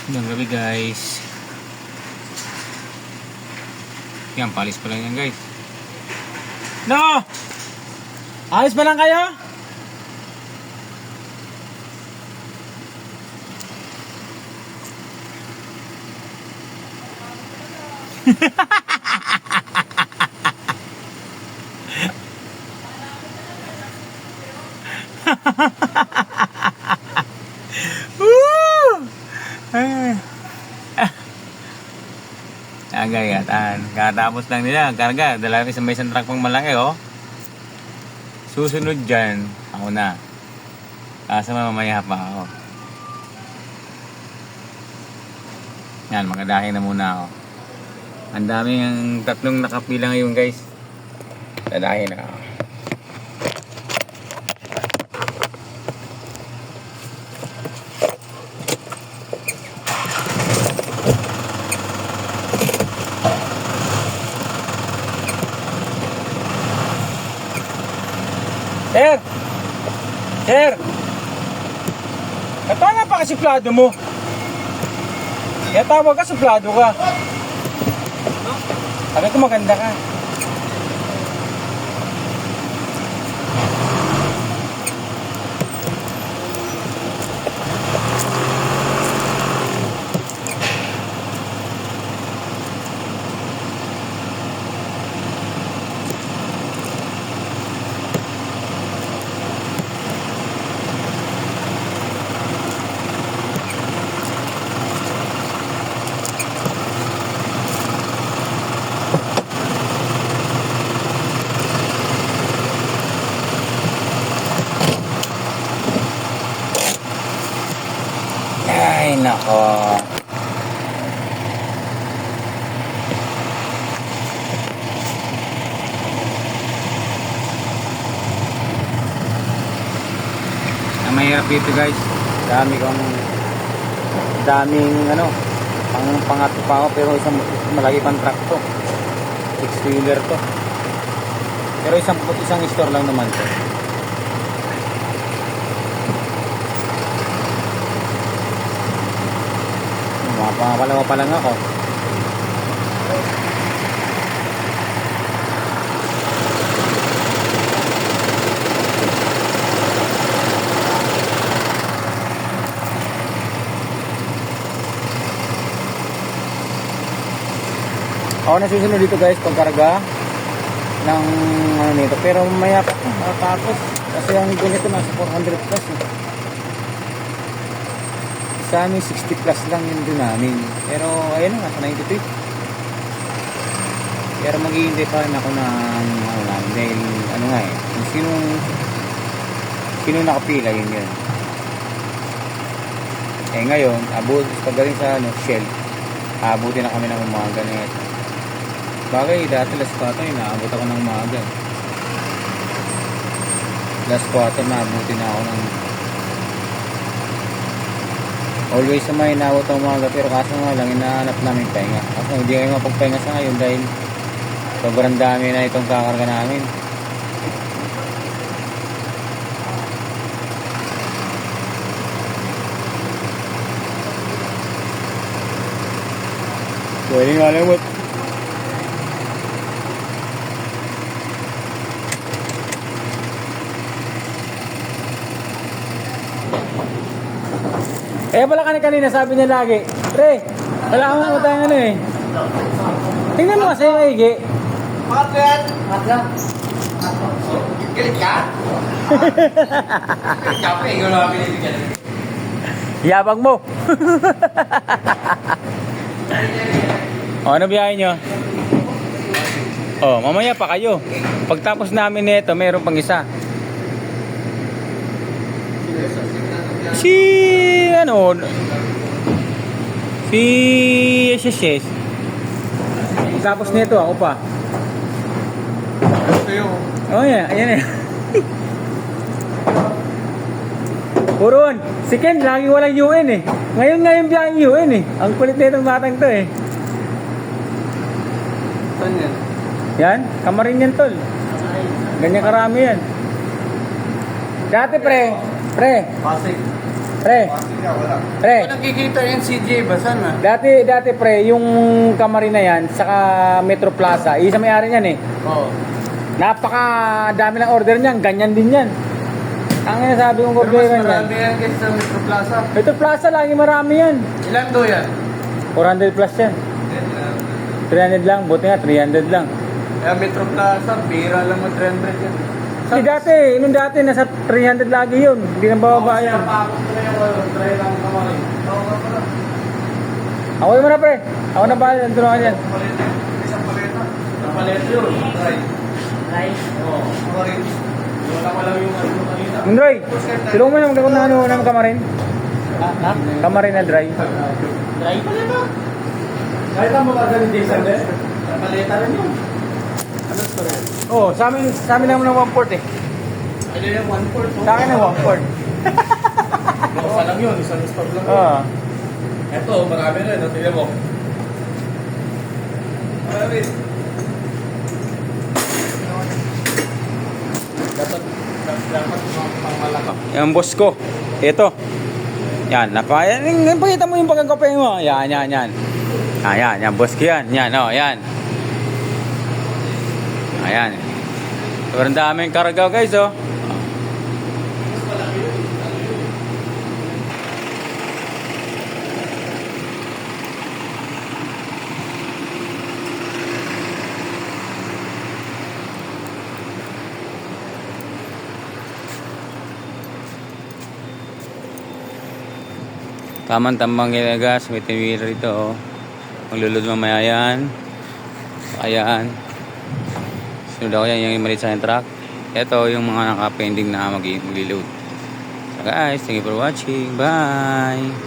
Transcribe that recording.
Magandang gabi guys. Yan, palis pa lang yan guys. No! Ayos pa lang kayo? Agayatan. Katapos lang nila. Karga. Dala rin sa may isang truck pang malaki oh. Susunod dyan. Ako na. Asa mamaya pa ako. Yan. Magadahin na muna ako. Ang daming tatlong nakapila ngayon guys. Dadahin na ako. Sir! Sir! Ito na pa suplado mo. Kaya tawag ka, suplado ka. Sabi ko maganda ka. Ay nako. Ang mahirap dito guys. Daming ano, pangatlo pa ako pero isang malaki pang truck to. 6-wheeler to. Pero isang store lang naman to. Pangalawa pa lang ako. Ako na susunod dito guys pagkarga ng ano nito, pero mamaya pa tapos kasi ang ganito nasa 400 plus eh. Sa amin 60 plus lang yung doon namin, pero ayun na, nasa 93. Pero mag-i-hintay pa rin ako ng ano namin dahil ano nga eh, kung sino nakapila yun. Eh ngayon pagdating sa ano, Shell, abutin na kami ng umaga na ito. Bagay, dati last quarter naabot ako ng umaga. Last quarter naabutin na ako ng always sa may inawat ang umaga, pero kaso nga lang hinahanap namin pahinga. Kaso hindi kayo mapagpahinga sa ngayon dahil sobrang dami na itong kakarga namin. Pwede nga lang mo. Eh pala kanina sabi niya lagi, pre, wala akong utang ano eh. Tingnan mo kasi yung maigi. Bakit ba yan? Galit ka? Galit ka pa eh, ikaw lang pinibigyan. Yabang mo. O, ano biyahe nyo? O, mamaya pa kayo. Pagtapos namin nito, mayroon pang isa. Si SSS. Tapos nito ako pa. Gusto yun. Oh yeah, ayan eh. Puron, si Ken lagi walang UN eh. Ngayon biyang UN eh. Ang kulit na itong batang to eh. Saan yan? Yan, Kamarin yan tol. Ganyan karami yan. Dati pre, Pasig. Pre, pre. Kung nakikita yung CJ ba? Saan na? Dati pre, yung Kamarin na yan, saka Metro Plaza, isa may-ari niyan eh. Oo. Napaka dami ng order niyan, ganyan din yan. Ang sabi kong Pero mas problema niyan. marami yan kaysa sa Metro Plaza. Metro Plaza, lagi marami yan. Ilan do yan? 400 plus yan. 300 lang, buti nga 300 lang. Kaya Metro Plaza, bira lang mo 300 yan. Hindi dati, nung dati nasa 300 lagi yun. Hindi na bababa yan. Napakot ko na yung try lang kamay. Oo nga pala. Ako yung muna pre. Ako na ba? Nandun ako yan. Paleta. Isang paleta. Isang paleta yun. Try. Try. Oo. Ako rin. Wala ko lang yung ano kanina. Nandroy, tulungan mo yung magkakot na ano ng Kamarin. Ha? Kamarin na dry. Try pala ba? Kahit ang mga galing Jason din. Paleta rin yun. Ano to rin? Oo, sa amin naman ng 1/4 eh. Ano yung 1/4? Sa akin ng 1/4. Isa lang yun. Isang stop lang yun. Oo. Ito, marami rin. Tingnan mo. Marami. Dapat pang malaka. Yung boss ko. Ito. Yan, napakita mo yung pagkakape mo. Yan. Yan, boss ko yan. Yan, oh, yan. Ayan. Sobrang daming karga guys, oh. Tamang-tamang gas, may tinwira rito, oh. Maglulod mamaya yan. Ayan. Sunod ako yan, yung maliit sa aking truck. Ito yung mga naka-pending na mag-load. So guys, thank you for watching. Bye!